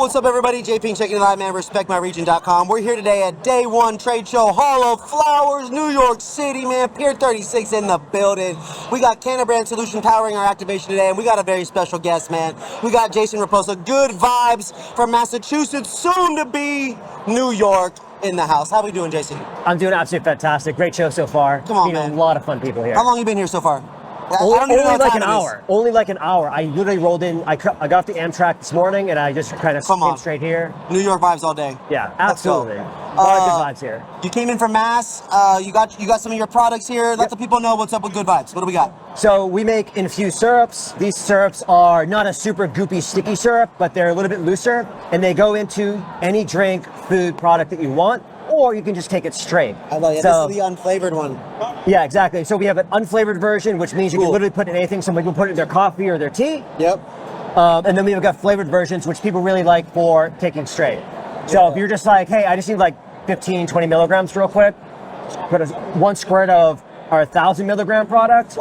what's up, everybody? J Pink checking it out, man. RespectMyRegion.com. We're here today at Day One Trade Show, Hall of Flowers, New York City, man. Pier 36 in the building. We got Canna Brand Solution powering our activation today, and we got a very special guest, man. We got Jason Reposa, good vibes from Massachusetts, soon to be New York, in the house. How we doing, Jason? I'm doing absolutely fantastic. Great show so far. Come on, Meeting man. A lot of fun people here. How long you been here so far? Only like an hour. Only like an hour. I literally rolled in. I got off the Amtrak this morning, and I just kind of came straight here. New York vibes all day. Yeah, absolutely. A lot of good vibes here. You came in from Mass. You got some of your products here. Let the people know what's up with Good Vibes. What do we got? So we make infused syrups. These syrups are not a super goopy, sticky syrup, but they're a little bit looser, and they go into any drink, food, product that you want. Or you can just take it straight. I love it. So, this is the unflavored one. Yeah, exactly. So we have an unflavored version, which means you can literally put in anything. Somebody can put it in their coffee or their tea. Yep. And then we've got flavored versions, which people really like for taking straight. So if you're just like, hey, I just need like 15, 20 milligrams real quick, put one squirt of our 1,000 milligram product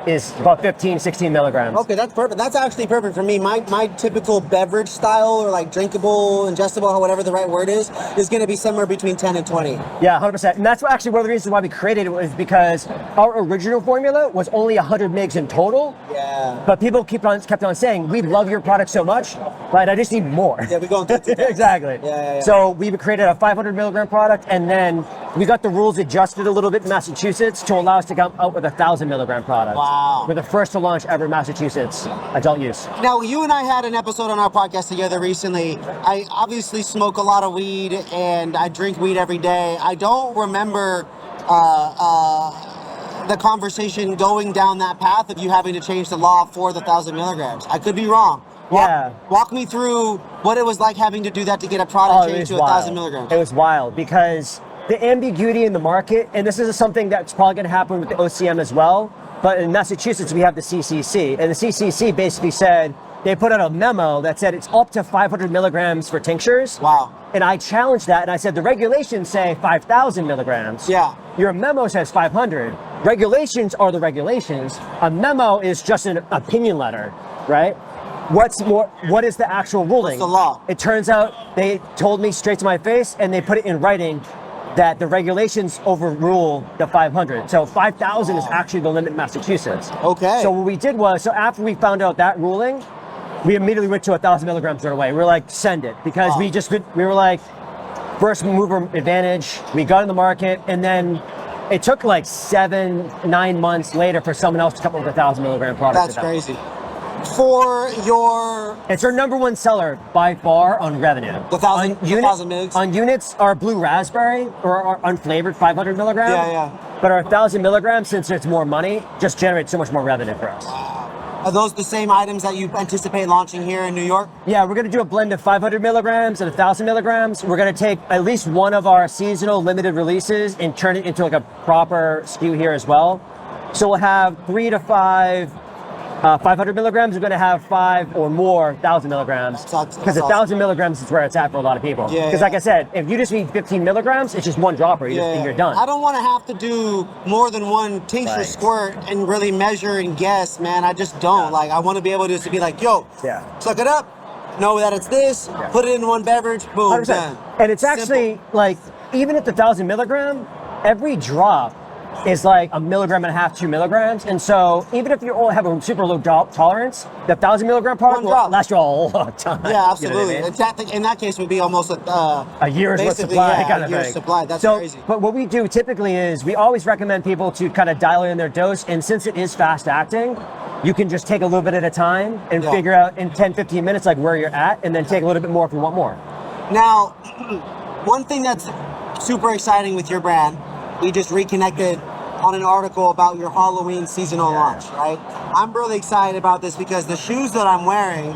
is about 15, 16 milligrams. Okay, that's perfect. That's actually perfect for me. My typical beverage style, or like drinkable, ingestible, or whatever the right word is going to be somewhere between 10 and 20. Yeah, 100%. And that's actually one of the reasons why we created it, was because our original formula was only 100 mgs in total. Yeah. But people kept on saying, we love your product so much, but I just need more. Yeah, we're going through it. Exactly. Yeah. So we created a 500 milligram product, and then we got the rules adjusted a little bit in Massachusetts to allow us to come out with a 1,000 milligram product. Wow. We're the first to launch ever in Massachusetts, adult use. Now, you and I had an episode on our podcast together recently. I obviously smoke a lot of weed, and I drink weed every day. I don't remember the conversation going down that path of you having to change the law for the 1,000 milligrams. I could be wrong. Walk me through what it was like having to do that to get a product changed to 1,000 milligrams. It was wild because the ambiguity in the market, and this is something that's probably going to happen with the OCM as well, but in Massachusetts we have the CCC, and the CCC basically said, they put out a memo that said it's up to 500 milligrams for tinctures. Wow. And I challenged that, and I said, the regulations say 5,000 milligrams. Yeah. Your memo says 500. Regulations are the regulations. A memo is just an opinion letter, right? What is the actual ruling? What's the law? It turns out they told me straight to my face, and they put it in writing that the regulations overrule the 500. So 5,000 is actually the limit in Massachusetts. Okay. So what we did was, so after we found out that ruling, we immediately went to 1,000 milligrams right away. We were like, send it, because we were like, first mover advantage. We got in the market, and then it took like 7-9 months later for someone else to come up with 1,000 milligram product. That's crazy. It's our number one seller by far on revenue. The 1,000 mgs? On units, our blue raspberry, or our unflavored 500 milligram. Yeah. But our 1,000 milligrams, since it's more money, just generates so much more revenue for us. Are those the same items that you anticipate launching here in New York? Yeah, we're going to do a blend of 500 milligrams and 1,000 milligrams. We're going to take at least one of our seasonal limited releases and turn it into like a proper SKU here as well. So we'll have 3 to 5 500 milligrams. We're going to have 5 or more 1,000 milligrams, because 1,000 milligrams is where it's at for a lot of people. Because like I said, if you just need 15 milligrams, it's just one dropper. You're done. I don't want to have to do more than one tincture squirt and really measure and guess, man. I just don't. Like, I want to be able to be like, yo, suck it up, know that it's this, put it in one beverage, boom, done. And it's actually like, even at the 1,000 milligram, every drop is like 1.5 milligrams, 2 milligrams. And so even if you all have a super low tolerance, the 1,000 milligram product will last you a long time. Yeah, absolutely. You know what I mean? In that case, would be almost a year's worth of supply, kind of thing. Supply. That's crazy. But what we do typically is we always recommend people to kind of dial in their dose. And since it is fast acting, you can just take a little bit at a time and figure out in 10, 15 minutes like where you're at, and then take a little bit more if you want more. Now, one thing that's super exciting with your brand, we just reconnected on an article about your Halloween seasonal launch, right? I'm really excited about this because the shoes that I'm wearing,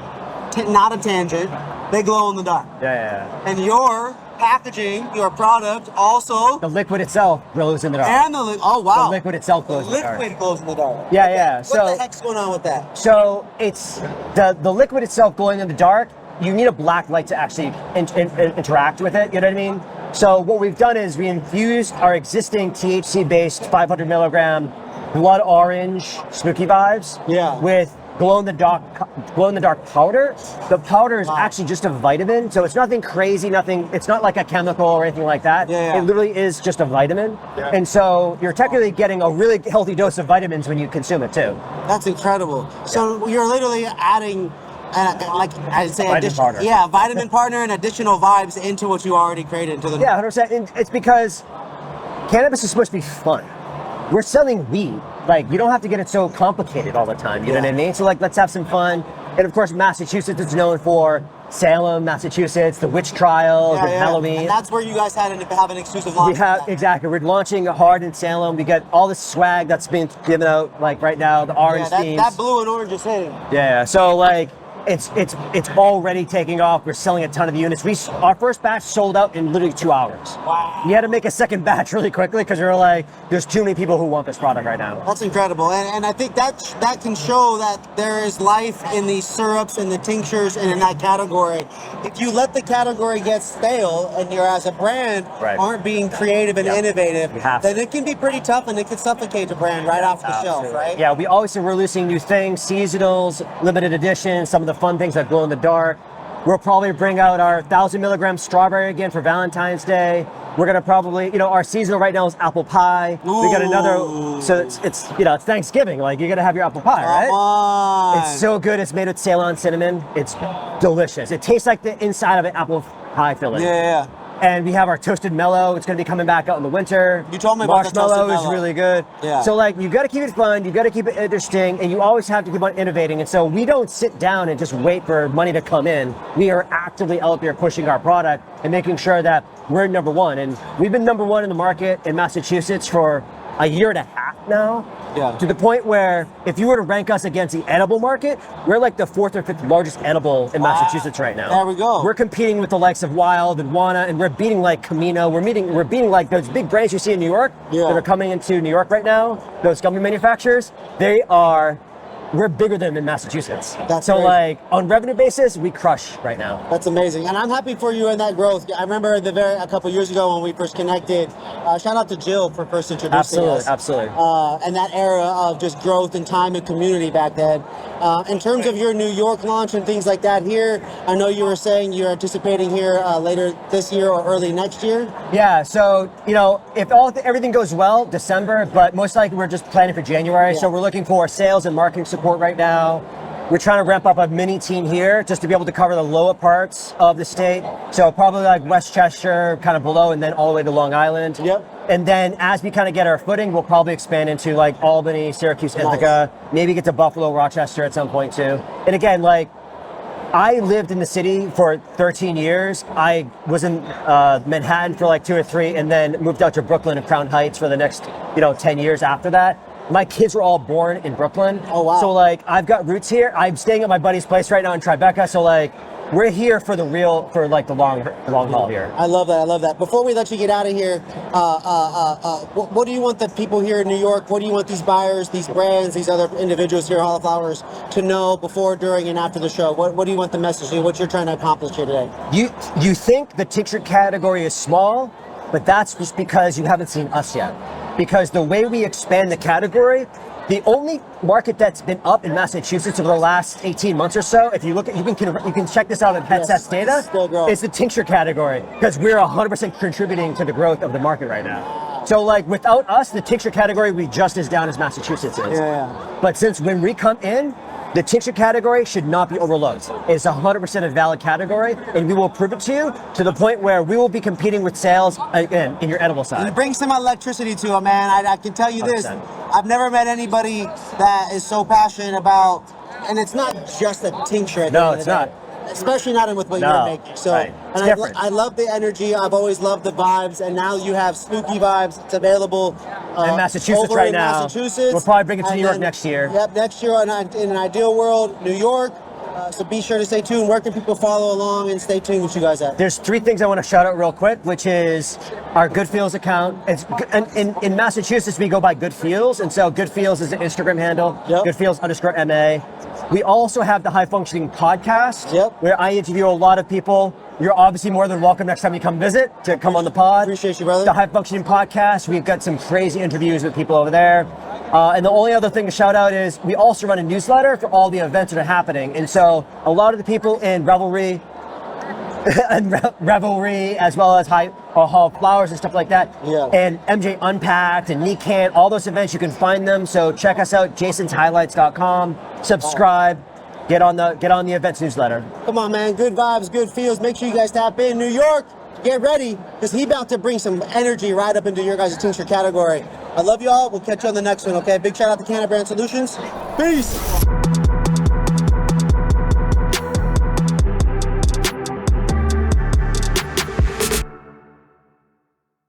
not a tangent, they glow in the dark. And your packaging, your product also... The liquid itself glows in the dark. And the liquid itself glows in the dark. The liquid glows in the dark. What the heck's going on with that? So it's the liquid itself glowing in the dark. You need a black light to actually interact with it, you know what I mean? So what we've done is we infused our existing THC-based 500 milligram blood orange spooky vibes with glow-in-the-dark powder. The powder is actually just a vitamin, so it's nothing crazy, it's not like a chemical or anything like that. Yeah. It literally is just a vitamin. Yeah. And so you're technically getting a really healthy dose of vitamins when you consume it too. That's incredible. So you're literally adding, like I say, vitamin partner and additional vibes into what you already created into the. Yeah, 100%. And it's because cannabis is supposed to be fun. We're selling weed. Like, you don't have to get it so complicated all the time. You know what I mean? So, like, let's have some fun. And of course, Massachusetts is known for Salem, Massachusetts, the witch trials, and Halloween. And that's where you guys have an exclusive launch. Exactly. We're launching hard in Salem. We got all this swag that's being given out, like right now, the orange themes. That blue and orange is hitting. Yeah. So, like, it's already taking off. We're selling a ton of units. Our first batch sold out in literally 2 hours. Wow. We had to make a second batch really quickly because we were like, there's too many people who want this product right now. That's incredible, and I think that can show that there is life in these syrups and the tinctures and in that category. If you let the category get stale and you're as a brand aren't being creative and innovative, then it can be pretty tough and it can suffocate the brand right off the shelf, right? Yeah, we always are releasing new things, seasonals, limited editions, some of the fun things that glow in the dark. We'll probably bring out our 1,000 milligram strawberry again for Valentine's Day. We're gonna probably, our seasonal right now is apple pie. Ooh. We got another, so it's it's Thanksgiving. Like, you're gonna have your apple pie, right? Come on. It's so good. It's made with Ceylon cinnamon. It's delicious. It tastes like the inside of an apple pie filling. Yeah. And we have our toasted mellow. It's going to be coming back out in the winter. You told me about the toasted mellow. Is really good. Yeah. So, like, you got to keep it fun. You got to keep it interesting, and you always have to keep on innovating. And so we don't sit down and just wait for money to come in. We are actively out there pushing our product and making sure that we're number one. And we've been number one in the market in Massachusetts for a year and a half now. Yeah. To the point where if you were to rank us against the edible market, we're like the 4th or 5th largest edible in Massachusetts right now. There we go. We're competing with the likes of Wild and Wana, and we're beating like Camino. We're beating like those big brands you see in New York that are coming into New York right now. Those gummy manufacturers, we're bigger than them in Massachusetts. That's so crazy. Like, on revenue basis, we crush right now. That's amazing, and I'm happy for you in that growth. I remember a couple years ago when we first connected. Shout out to Jill for first introducing us. Absolutely. And that era of just growth and time and community back then. In terms of your New York launch and things like that here, I know you were saying you're anticipating here later this year or early next year. Yeah. So if everything goes well, December, but most likely we're just planning for January. Yeah. So we're looking for sales and marketing support right now. We're trying to ramp up a mini team here just to be able to cover the lower parts of the state. So probably like Westchester, kind of below, and then all the way to Long Island. Yep. And then as we kind of get our footing, we'll probably expand into like Albany, Syracuse, Ithaca, maybe get to Buffalo, Rochester at some point too. And again, like, I lived in the city for 13 years. I was in Manhattan for like 2 or 3, and then moved out to Brooklyn and Crown Heights for the next 10 years after that. My kids were all born in Brooklyn. Oh, wow. So like, I've got roots here. I'm staying at my buddy's place right now in Tribeca. So like, we're here for the long haul here. I love that. Before we let you get out of here, what do you want the people here in New York, what do you want these buyers, these brands, these other individuals here at Hall of Flowers to know before, during, and after the show? What do you want the message to be, what you're trying to accomplish here today? You think the tincture category is small, but that's just because you haven't seen us yet. Because the way we expand the category, the only market that's been up in Massachusetts over the last 18 months or so, if you look at, you can check this out in Headsets data, it's the tincture category, because we're 100% contributing to the growth of the market right now. So like, without us, the tincture category would be just as down as Massachusetts is. Yeah. But since when we come in, the tincture category should not be overlooked. It's 100% a valid category, and we will prove it to you to the point where we will be competing with sales, again, in your edible side. And bring some electricity to it, man. I can tell you 100%. This, I've never met anybody that is so passionate about, and it's not just a tincture. No, it's not. Especially not with what you're making. So, right. And I love the energy. I've always loved the vibes, and now you have Spooky Vibes. It's available in Massachusetts over right in now. Massachusetts. We'll probably bring it to New York next year. Yep, next year in an ideal world, New York. So be sure to stay tuned. Where can people follow along and stay tuned with you guys at? There's 3 things I want to shout out real quick, which is our Good Feels account. In Massachusetts, we go by Good Feels, and so Good Feels is an Instagram handle, goodfeels_MA. We also have the High Functioning podcast, where I interview a lot of people. You're obviously more than welcome next time you come visit to come on the pod. Appreciate you, brother. The High Functioning podcast, we've got some crazy interviews with people over there. And the only other thing to shout out is we also run a newsletter for all the events that are happening. And so a lot of the people in Revelry, as well as Hall of Flowers and stuff like that, and MJ Unpacked and Nikan, all those events, you can find them. So check us out, jasonshighlights.com, subscribe, get on the events newsletter. Come on, man, good vibes, good feels. Make sure you guys tap in. New York, get ready, because he about to bring some energy right up into your guys' tincture category. I love you all. We'll catch you on the next one, okay? Big shout out to Canna Brand Solutions. Peace.